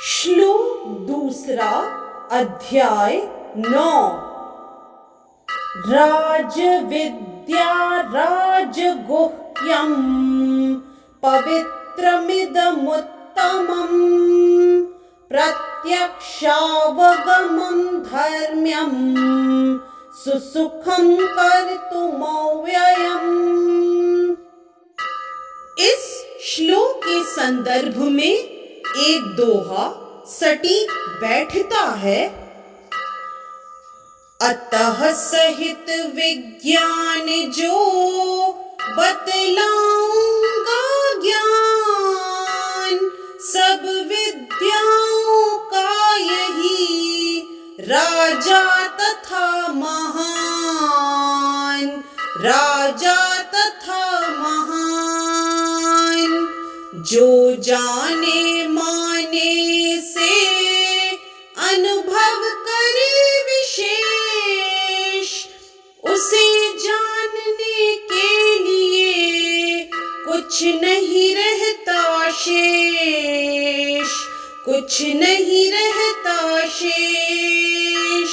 श्लोक दूसरा अध्याय 9। राजविद्या राजगुह्यम् पवित्रमिदमुत्तमम् प्रत्यक्षावगमं धर्म्यम् सुसुखं कर्तुमव्ययम्। इस श्लोक के संदर्भ में एक दोहा सटीक बैठता है। अतः सहित विज्ञान जो बतलाऊंगा ज्ञान, सब विद्याओं का यही राजा तथा महान, राजा तथा महान। जो जाने माने से अनुभव करे विशेष, उसे जानने के लिए कुछ नहीं रहता शेष, कुछ नहीं रहता शेष।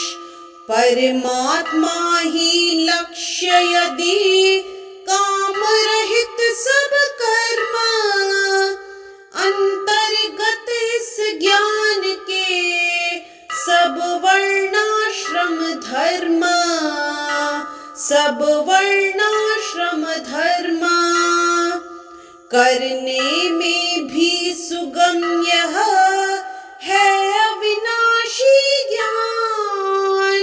परमात्मा ही लक्ष्य यदि काम रहित सब कर्म, अंतर्गत इस ज्ञान के सब वर्णाश्रम धर्म, सब वर्णाश्रम धर्म। करने में भी सुगम यह है अविनाशी ज्ञान।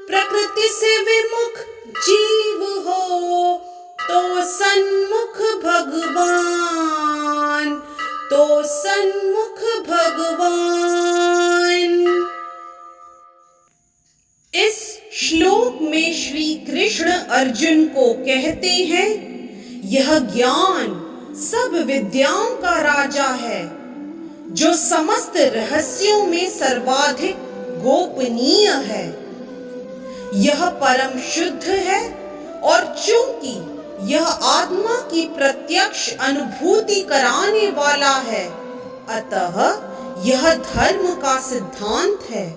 प्रकृति से विमुख जीव हो तो सन्मुख भगवान, तो सन्मुख भगवान। इस श्लोक में श्री कृष्ण अर्जुन को कहते हैं, यह ज्ञान सब विद्याओं का राजा है, जो समस्त रहस्यों में सर्वाधिक गोपनीय है। यह परम शुद्ध है और चूंकि यह आत्मा की प्रत्यक्ष अनुभूति कराने वाला है, अतः यह धर्म का सिद्धांत है।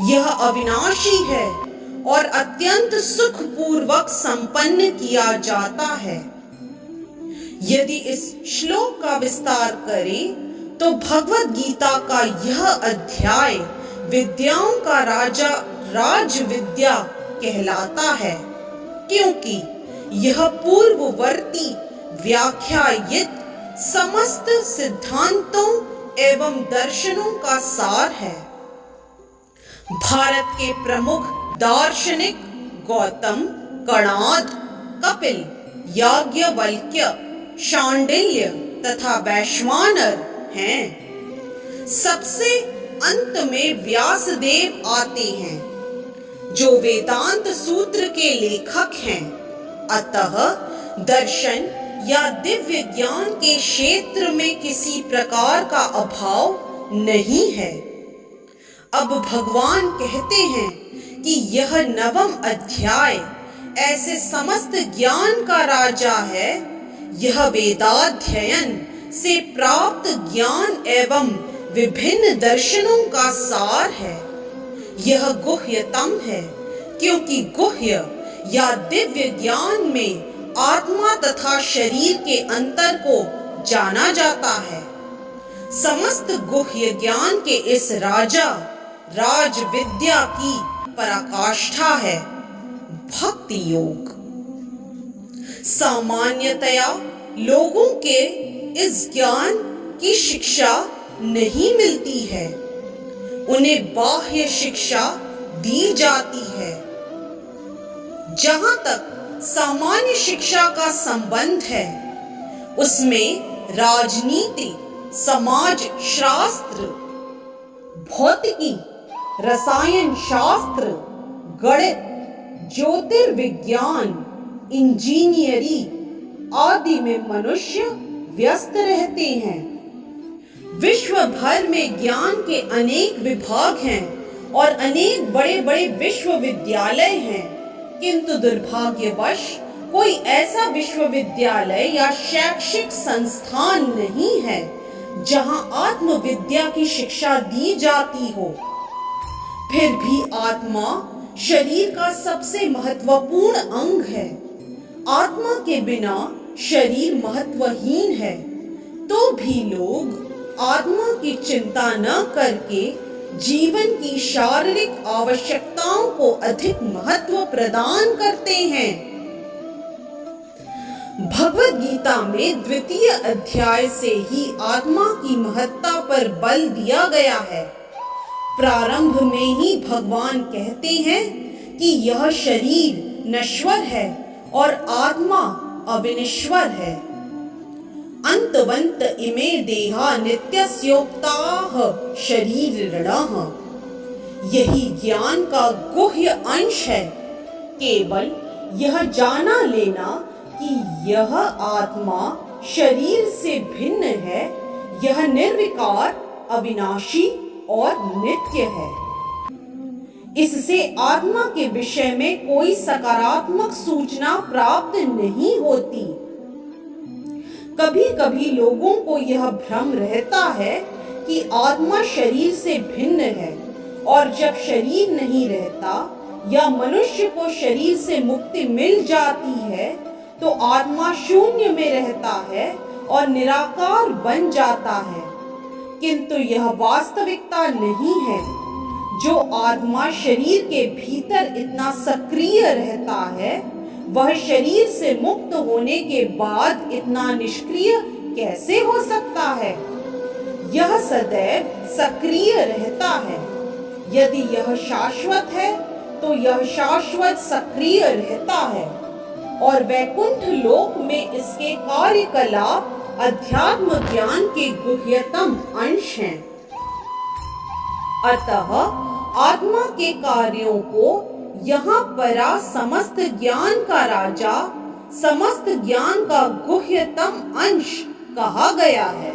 यह अविनाशी है और अत्यंत सुखपूर्वक संपन्न किया जाता है। यदि इस श्लोक का विस्तार करें तो भगवद गीता का यह अध्याय विद्याओं का राजा राज विद्या कहलाता है, क्योंकि यह पूर्ववर्ती व्याख्यायित समस्त सिद्धांतों एवं दर्शनों का सार है। भारत के प्रमुख दार्शनिक गौतम, कणाद, कपिल, याज्ञवल्क्य, शांडिल्य तथा वैश्वानर हैं। सबसे अंत में व्यासदेव आते हैं, जो वेदांत सूत्र के लेखक हैं। अतः दर्शन या दिव्य ज्ञान के क्षेत्र में किसी प्रकार का अभाव नहीं है। अब भगवान कहते हैं कि यह 9वां अध्याय ऐसे समस्त ज्ञान का राजा है। यह वेदाध्ययन से प्राप्त ज्ञान एवं विभिन्न दर्शनों का सार है। यह गुह्यतम है, क्योंकि गुह्य या दिव्य ज्ञान में आत्मा तथा शरीर के अंतर को जाना जाता है। समस्त गुह्य ज्ञान के इस राजा राज विद्या की पराकाष्ठा है भक्ति योग। सामान्यतया लोगों के इस ज्ञान की शिक्षा नहीं मिलती है, उन्हें बाह्य शिक्षा दी जाती है। जहां तक सामान्य शिक्षा का संबंध है, उसमें राजनीति, समाज शास्त्र, भौतिकी, रसायन शास्त्र, गणित, ज्योतिर्विज्ञान, इंजीनियरिंग आदि में मनुष्य व्यस्त रहते हैं। विश्व भर में ज्ञान के अनेक विभाग हैं और अनेक बड़े बड़े विश्वविद्यालय हैं, किंतु दुर्भाग्यवश कोई ऐसा विश्वविद्यालय या शैक्षिक संस्थान नहीं है जहां आत्मविद्या की शिक्षा दी जाती हो। फिर भी आत्मा शरीर का सबसे महत्वपूर्ण अंग है। आत्मा के बिना शरीर महत्वहीन है। तो भी लोग आत्मा की चिंता न करके जीवन की शारीरिक आवश्यकताओं को अधिक महत्व प्रदान करते हैं। भगवद गीता में 2 अध्याय से ही आत्मा की महत्ता पर बल दिया गया है। प्रारंभ में ही भगवान कहते हैं कि यह शरीर नश्वर है और आत्मा अविनश्वर है। अंतवंत इमे देहा नित्यस्योक्ताः शरीरिणः। यही ज्ञान का गुह्य अंश है। केवल यह जाना लेना कि यह आत्मा शरीर से भिन्न है, यह निर्विकार, अविनाशी और नित्य है। इससे आत्मा के विषय में कोई सकारात्मक सूचना प्राप्त नहीं होती। कभी कभी लोगों को यह भ्रम रहता है कि आत्मा शरीर से भिन्न है, और जब शरीर नहीं रहता या मनुष्य को शरीर से मुक्ति मिल जाती है तो आत्मा शून्य में रहता है और निराकार बन जाता है। किंतु यह वास्तविकता नहीं है। जो आत्मा शरीर के भीतर इतना सक्रिय रहता है, वह शरीर से मुक्त होने के बाद इतना निष्क्रिय कैसे हो सकता है? यह सदैव सक्रिय रहता है। यदि यह शाश्वत है तो यह शाश्वत सक्रिय रहता है, और वैकुंठ लोक में इसके कार्यकलाप अध्यात्म ज्ञान के गुह्यतम अंश हैं। अतः आत्मा के कार्यों को यहाँ परा समस्त ज्ञान का राजा, समस्त ज्ञान का गुह्यतम अंश कहा गया है।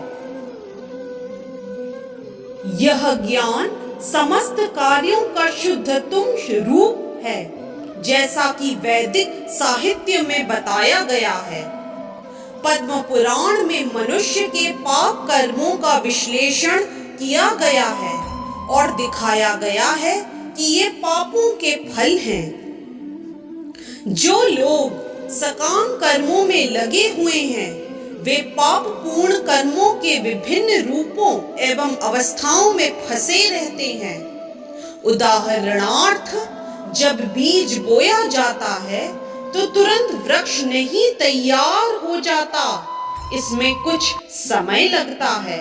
यह ज्ञान समस्त कार्यों का शुद्धतम रूप है, जैसा कि वैदिक साहित्य में बताया गया है। पद्म पुराण में मनुष्य के पाप कर्मों का विश्लेषण किया गया है और दिखाया गया है कि ये पापों के फल हैं। जो लोग सकाम कर्मों में लगे हुए हैं, वे पाप पूर्ण कर्मों के विभिन्न रूपों एवं अवस्थाओं में फंसे रहते हैं। उदाहरणार्थ, जब बीज बोया जाता है तो तुरंत वृक्ष नहीं तैयार हो जाता। इसमें कुछ समय लगता है।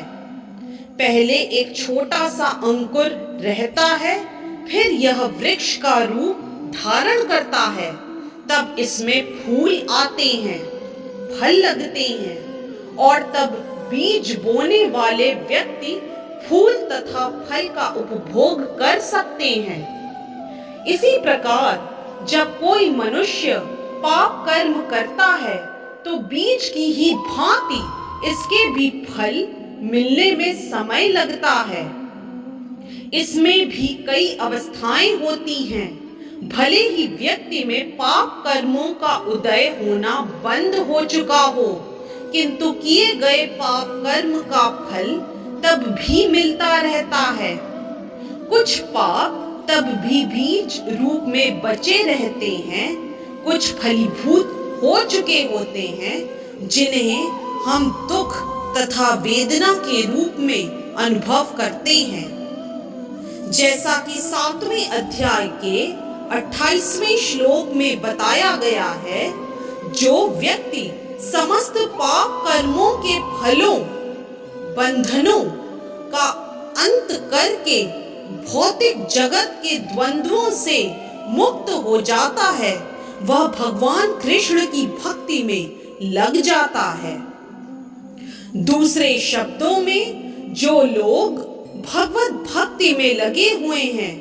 पहले एक छोटा सा अंकुर रहता है, फिर यह वृक्ष का रूप धारण करता है। तब इसमें फूल आते हैं, फल लगते हैं, और तब बीज बोने वाले व्यक्ति फूल तथा फल का उपभोग कर सकते हैं। इसी प्रकार जब कोई मनुष्य पाप कर्म करता है तो बीज की ही भांति इसके भी फल मिलने में समय लगता है। इसमें भी कई अवस्थाएं होती हैं। भले ही व्यक्ति में पाप कर्मों का उदय होना बंद हो चुका हो, किंतु किए गए पाप कर्म का फल तब भी मिलता रहता है। कुछ पाप तब भी बीज रूप में बचे रहते हैं, कुछ फलीभूत हो चुके होते हैं, जिन्हें हम दुख तथा वेदना के रूप में अनुभव करते हैं। जैसा कि 7वें अध्याय के 28वें श्लोक में बताया गया है, जो व्यक्ति समस्त पाप कर्मों के फलों, बंधनों का अंत करके भौतिक जगत के द्वंद्वों से मुक्त हो जाता है, वह भगवान कृष्ण की भक्ति में लग जाता है। दूसरे शब्दों में, जो लोग भगवत भक्ति में लगे हुए हैं,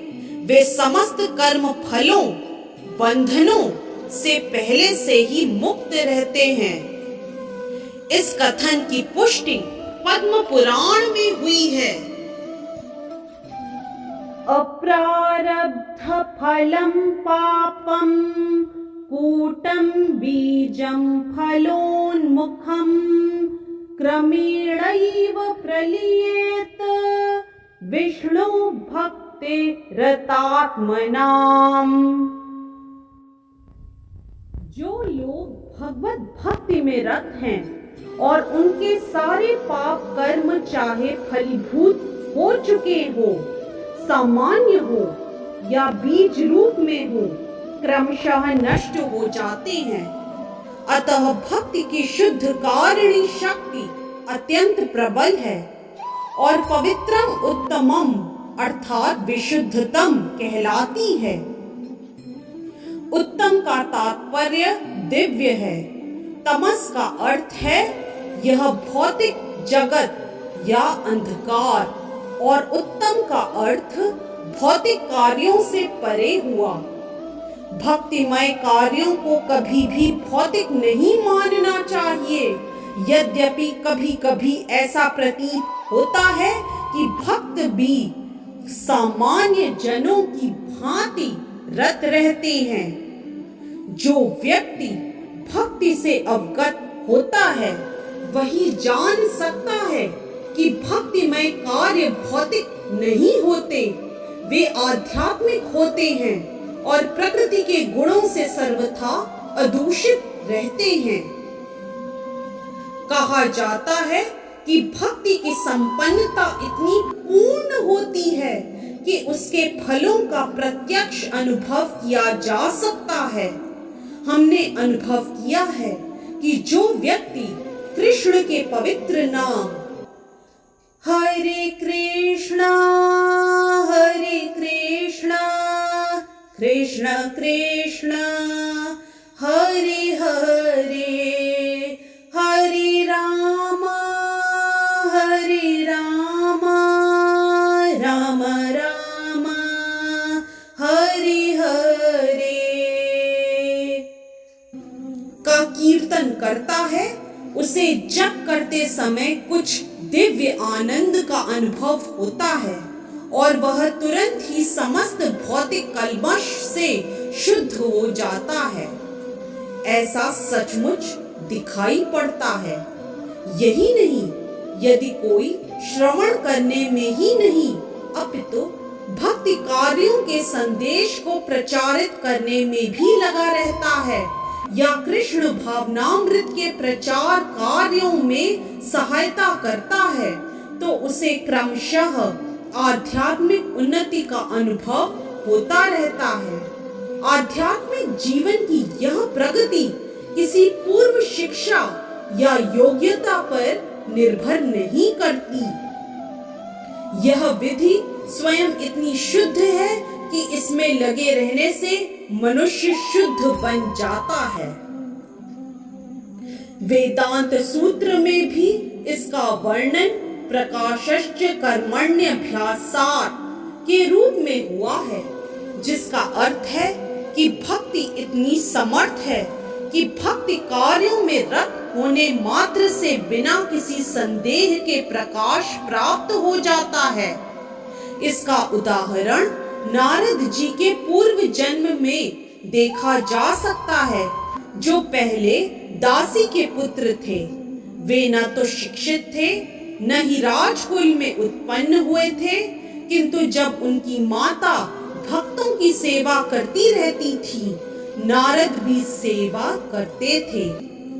वे समस्त कर्म फलों, बंधनों से पहले से ही मुक्त रहते हैं। इस कथन की पुष्टि पद्म पुराण में हुई है। अप्रारब्ध फलम पापम कूटम बीजम फलोन्मुखम क्रमेणैव प्रलीयेत विष्णु भक्ति रतात्मनाम। जो लोग भगवत भक्ति में रत हैं और उनके सारे पाप कर्म चाहे फलीभूत हो चुके हो, सामान्य हो या बीज रूप में हो, क्रमशः नष्ट हो जाते हैं। अतः भक्ति की शुद्ध कारिणी शक्ति अत्यंत प्रबल है और पवित्रम उत्तमम अर्थात विशुद्धतम कहलाती है। उत्तम का तात्पर्य दिव्य है। तमस का अर्थ है यह भौतिक जगत या अंधकार, और उत्तम का अर्थ भौतिक कार्यों से परे हुआ। भक्तिमय कार्यों को कभी भी भौतिक नहीं मानना चाहिए। यद्यपि कभी कभी ऐसा प्रतीत होता है कि भक्त भी सामान्य जनों की भांति रत रहते हैं। जो व्यक्ति भक्ति से अवगत होता है वही जान सकता है कि भक्तिमय कार्य भौतिक नहीं होते, वे आध्यात्मिक होते हैं और प्रकृति के गुणों से सर्वथा अदूषित रहते हैं। कहा जाता है कि भक्ति की संपन्नता इतनी पूर्ण होती है कि उसके फलों का प्रत्यक्ष अनुभव किया जा सकता है। हमने अनुभव किया है कि जो व्यक्ति कृष्ण के पवित्र नाम हरे कृष्णा कृष्ण कृष्ण हरे हरे हरे राम राम राम हरे हरे का कीर्तन करता है, उसे जप करते समय कुछ दिव्य आनंद का अनुभव होता है और वह तुरंत ही समस्त भौतिक कल्मश से शुद्ध हो जाता है। ऐसा सचमुच दिखाई पड़ता है। यही नहीं, यदि कोई श्रवण करने में ही नहीं अपितु भक्ति कार्यों के संदेश को प्रचारित करने में भी लगा रहता है या कृष्ण भावनामृत के प्रचार कार्यों में सहायता करता है, तो उसे क्रमशः आध्यात्मिक उन्नति का अनुभव होता रहता है। आध्यात्मिक जीवन की यह प्रगति किसी पूर्व शिक्षा या योग्यता पर निर्भर नहीं करती। यह विधि स्वयं इतनी शुद्ध है कि इसमें लगे रहने से मनुष्य शुद्ध बन जाता है। वेदांत सूत्र में भी इसका वर्णन प्रकाशश्च कर्मण्यभ्यासात् के रूप में हुआ है, जिसका अर्थ है कि भक्ति इतनी समर्थ है कि भक्ति कार्यों में रत होने मात्र से बिना किसी संदेह के प्रकाश प्राप्त हो जाता है। इसका उदाहरण नारद जी के पूर्व जन्म में देखा जा सकता है, जो पहले दासी के पुत्र थे। वे न तो शिक्षित थे, न ही राजकुल में उत्पन्न हुए थे, किंतु जब उनकी माता भक्तों की सेवा करती रहती थी, नारद भी सेवा करते थे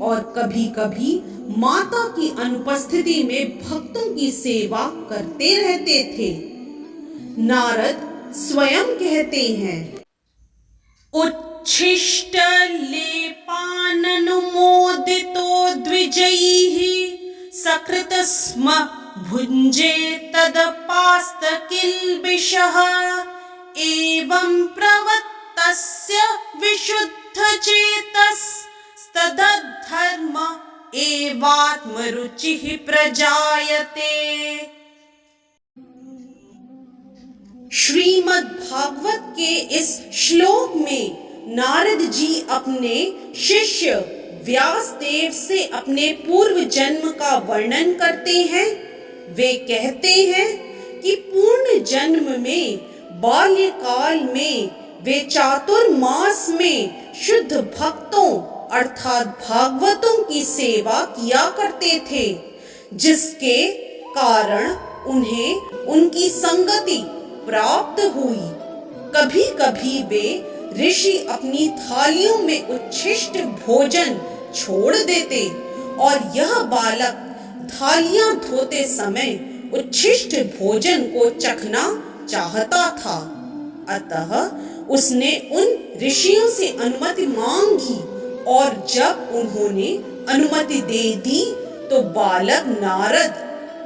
और कभी-कभी माता की अनुपस्थिति में भक्तों की सेवा करते रहते थे। नारद स्वयं कहते हैं, उच्छिष्ट लेपाननुमोदितो द्विजैः सकृत स्म भुञ्जे तदपास्त किल्बिषः एवं प्रवत्तस्य विशुद्धचेतस्तदधर्म एवात्मरुचिः प्रजायते। श्रीमद् भागवत के इस श्लोक में नारद जी अपने शिष्य व्यास देव से अपने पूर्व जन्म का वर्णन करते हैं। वे कहते हैं कि पूर्ण जन्म में बाल्यकाल में वे चातुर्मास में शुद्ध भक्तों अर्थात भागवतों की सेवा किया करते थे, जिसके कारण उन्हें उनकी संगति प्राप्त हुई। कभी कभी वे ऋषि अपनी थालियों में उच्छिष्ट भोजन छोड़ देते और यह बालक थालियां धोते समय उच्छिष्ट भोजन को चखना चाहता था। अतः उसने उन ऋषियों से अनुमति मांगी और जब उन्होंने अनुमति दे दी तो बालक नारद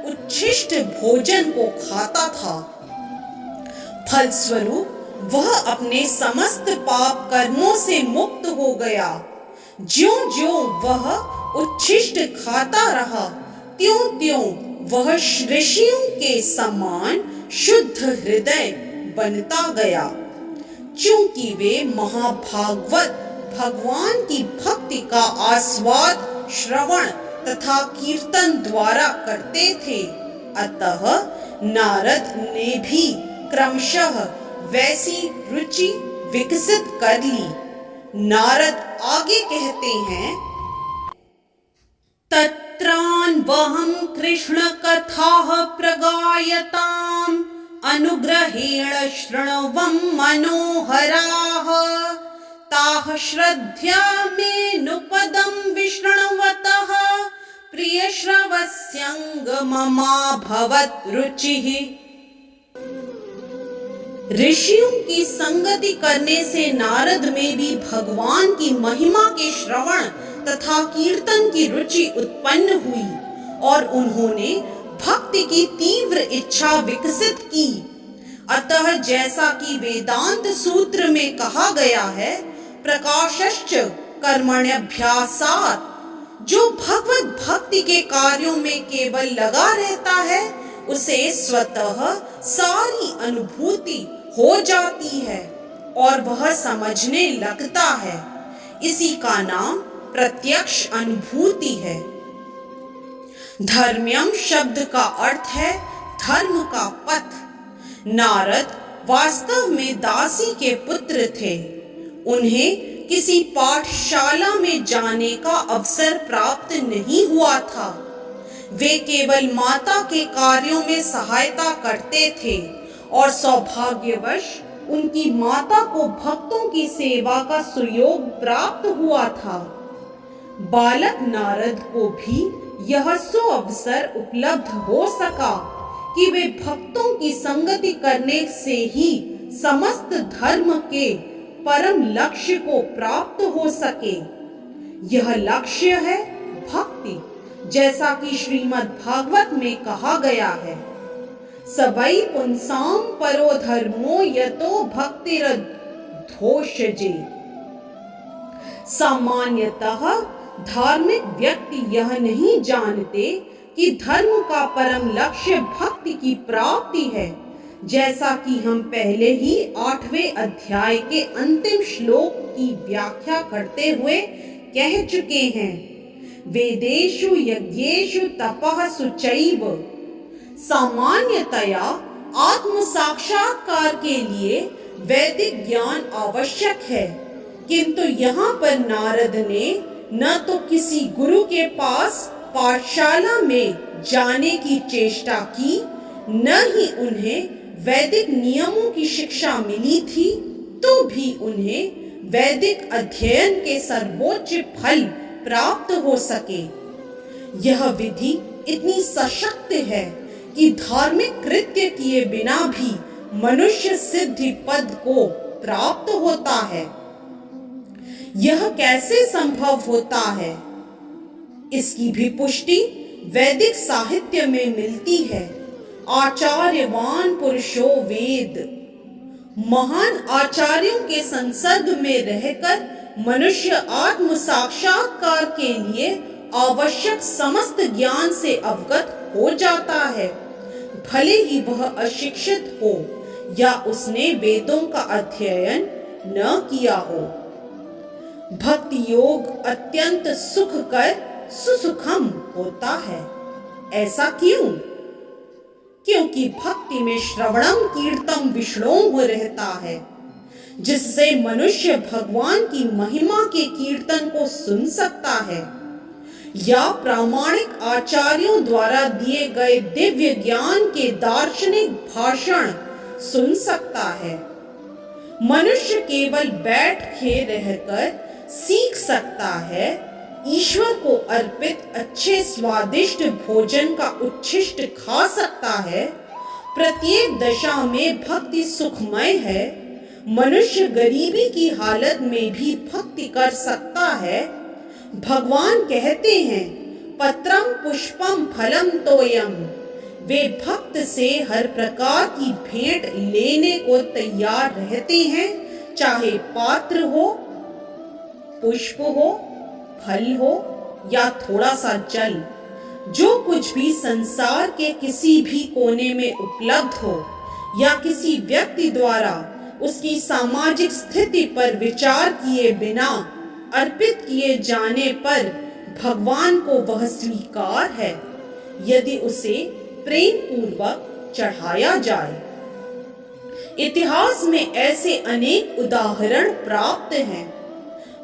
उच्छिष्ट भोजन को खाता था। फलस्वरूप वह अपने समस्त पाप कर्मों से मुक्त हो गया। ज्यों-ज्यों वह उच्छिष्ट खाता रहा, त्यों-त्यों वह ऋषियों के समान शुद्ध हृदय बनता गया। चूंकि वे महाभागवत भगवान की भक्ति का आस्वाद श्रवण तथा कीर्तन द्वारा करते थे, अतः नारद ने भी क्रमशः वैसी रुचि विकसित कर ली। नारद आगे कहते हैं, तत्रान्वहं कृष्ण कथाः प्रगायताम् अनुग्रहेण शृण्वं मनोहराः ताः श्रद्ध्या मेऽनुपदं विशृण्वतः प्रियश्रवस्यङ्ग ममाभवत् रुचिः। ऋषियों की संगति करने से नारद में भी भगवान की महिमा के श्रवण तथा कीर्तन की रुचि उत्पन्न हुई और उन्होंने भक्ति की तीव्र इच्छा विकसित की। अतः जैसा कि वेदांत सूत्र में कहा गया है, प्रकाशश्च कर्मण्यभ्यासात्, जो भगवत भक्ति के कार्यों में केवल लगा रहता है उसे स्वतः सारी अनुभूति हो जाती है और वह समझने लगता है। इसी का नाम प्रत्यक्ष अनुभूति है। धर्म्यम शब्द का अर्थ है धर्म का पथ। नारद वास्तव में दासी के पुत्र थे। उन्हें किसी पाठशाला में जाने का अवसर प्राप्त नहीं हुआ था। वे केवल माता के कार्यों में सहायता करते थे और सौभाग्यवश उनकी माता को भक्तों की सेवा का सुयोग प्राप्त हुआ था। बालक नारद को भी यह सुअवसर उपलब्ध हो सका कि वे भक्तों की संगति करने से ही समस्त धर्म के परम लक्ष्य को प्राप्त हो सके। यह लक्ष्य है भक्ति, जैसा कि श्रीमद् भागवत में कहा गया है, सवै पुंसां परो धर्मो यतो भक्तिरधोषजे। सामान्यतः धार्मिक व्यक्ति यह नहीं जानते कि धर्म का परम लक्ष्य भक्ति की प्राप्ति है, जैसा कि हम पहले ही 8वें अध्याय के अंतिम श्लोक की व्याख्या करते हुए कह चुके हैं। वेदेषु यज्ञेषु तपः सुचैव। सामान्यतया आत्म साक्षात्कार के लिए वैदिक ज्ञान आवश्यक है, किंतु यहाँ पर नारद ने न तो किसी गुरु के पास पाठशाला में जाने की चेष्टा की, न ही उन्हें वैदिक नियमों की शिक्षा मिली थी, तो भी उन्हें वैदिक अध्ययन के सर्वोच्च फल प्राप्त हो सके। यह विधि इतनी सशक्त है कि धार्मिक कृत्य किए बिना भी मनुष्य सिद्धि पद को प्राप्त होता है। यह कैसे संभव होता है, इसकी भी पुष्टि वैदिक साहित्य में मिलती है। आचार्यवान पुरुषो वेद। महान आचार्यों के संसर्ग में रहकर मनुष्य आत्म साक्षात्कार के लिए आवश्यक समस्त ज्ञान से अवगत हो जाता है, भले ही वह अशिक्षित हो या उसने वेदों का अध्ययन न किया हो। भक्ति योग अत्यंत सुखकर सुसुखम होता है। ऐसा क्यों? क्योंकि भक्ति में श्रवणम कीर्तम विष्णोः रहता है, जिससे मनुष्य भगवान की महिमा के कीर्तन को सुन सकता है। या प्रामाणिक आचार्यों द्वारा दिए गए दिव्य ज्ञान के दार्शनिक भाषण सुन सकता है। मनुष्य केवल बैठ के रहकर सीख सकता है। ईश्वर को अर्पित अच्छे स्वादिष्ट भोजन का उच्छिष्ट खा सकता है। प्रत्येक दशा में भक्ति सुखमय है। मनुष्य गरीबी की हालत में भी भक्ति कर सकता है। भगवान कहते हैं, पत्रम पुष्पम फलम तोयम। वे भक्त से हर प्रकार की भेंट लेने को तैयार रहते हैं, चाहे पात्र हो, पुष्प हो, फल हो या थोड़ा सा जल। जो कुछ भी संसार के किसी भी कोने में उपलब्ध हो या किसी व्यक्ति द्वारा उसकी सामाजिक स्थिति पर विचार किए बिना अर्पित किए जाने पर भगवान को वह स्वीकार है, यदि उसे प्रेम पूर्वक चढ़ाया जाए। इतिहास में ऐसे अनेक उदाहरण प्राप्त हैं।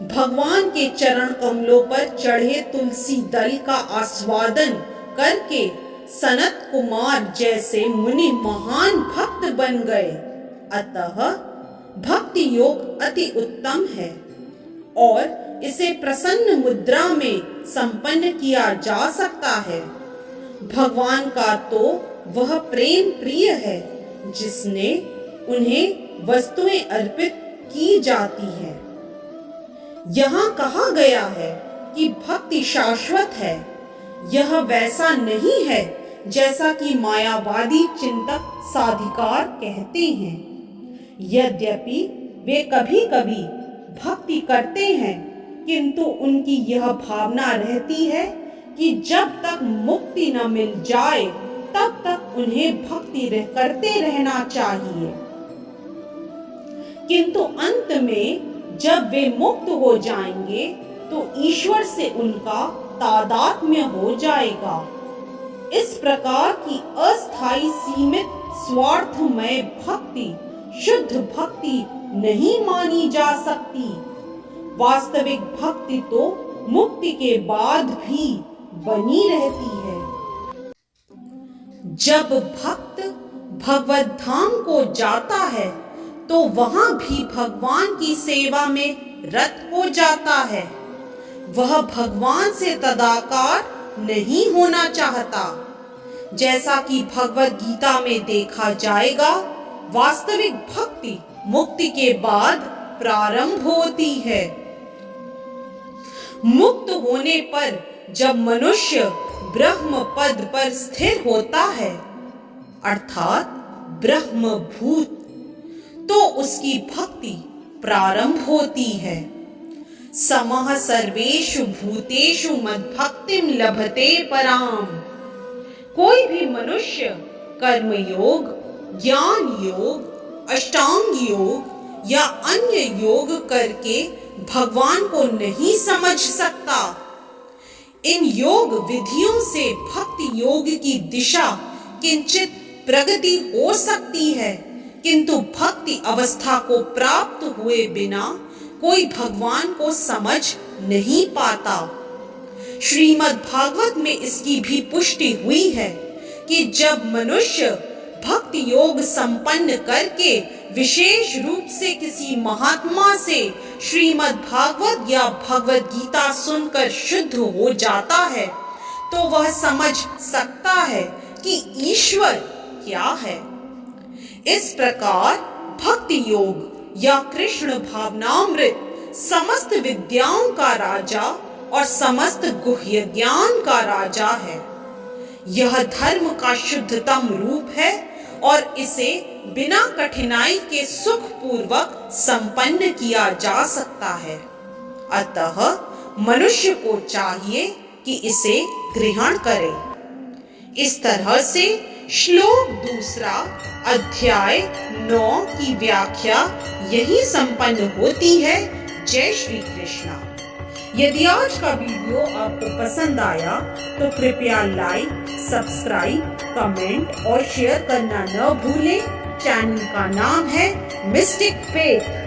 भगवान के चरण कमलों पर चढ़े तुलसी दल का आस्वादन करके सनत कुमार जैसे मुनि महान भक्त बन गए। अतः भक्ति योग अति उत्तम है और इसे प्रसन्न मुद्रा में संपन्न किया जा सकता है। भगवान का तो वह प्रेम प्रिय है जिसने उन्हें वस्तुएं अर्पित की जाती हैं। यहाँ कहा गया है कि भक्ति शाश्वत है। यह वैसा नहीं है जैसा कि मायावादी चिंतक साधिकार कहते हैं। यद्यपि वे कभी कभी भक्ति करते हैं, किंतु उनकी यह भावना रहती है कि जब तक मुक्ति न मिल जाए तब तक उन्हें भक्ति करते रहना चाहिए। किंतु अंत में जब वे मुक्त हो जाएंगे तो ईश्वर से उनका तादात्म्य हो जाएगा। इस प्रकार की अस्थायी सीमित स्वार्थमय भक्ति शुद्ध भक्ति नहीं मानी जा सकती। वास्तविक भक्ति तो मुक्ति के बाद भी बनी रहती है। जब भक्त भगवत धाम को जाता है तो वहां भी भगवान की सेवा में रत हो जाता है। वह भगवान से तदाकार नहीं होना चाहता। जैसा कि भगवत गीता में देखा जाएगा, वास्तविक भक्ति मुक्ति के बाद प्रारंभ होती है। मुक्त होने पर जब मनुष्य ब्रह्म पद पर स्थिर होता है, अर्थात ब्रह्मभूत, तो उसकी भक्ति प्रारंभ होती है। समः सर्वेषु भूतेषु मद्भक्तिं लभते पराम। कोई भी मनुष्य कर्म योग, ज्ञान योग, अष्टांग योग या अन्य योग करके भगवान को नहीं समझ सकता। इन योग विधियों से भक्ति योग की दिशा किंचित प्रगति हो सकती है, किंतु भक्ति अवस्था को प्राप्त हुए बिना कोई भगवान को समझ नहीं पाता। श्रीमद् भागवत में इसकी भी पुष्टि हुई है कि जब मनुष्य भक्ति योग संपन्न करके विशेष रूप से किसी महात्मा से श्रीमद् भागवत या भगवत गीता सुनकर शुद्ध हो जाता है, तो वह समझ सकता है कि ईश्वर क्या है। इस प्रकार भक्ति योग या कृष्ण भावनामृत समस्त विद्याओं का राजा और समस्त गुह्य ज्ञान का राजा है। यह धर्म का शुद्धतम रूप है और इसे बिना कठिनाई के सुख पूर्वक संपन्न किया जा सकता है। अतः मनुष्य को चाहिए कि इसे ग्रहण करे। इस तरह से श्लोक 2 अध्याय 9 की व्याख्या यही संपन्न होती है। जय श्री कृष्णा। यदि आज का वीडियो आपको पसंद आया तो कृपया लाइक, सब्सक्राइब, कमेंट और शेयर करना न भूलें। चैनल का नाम है मिस्टिक फेथ।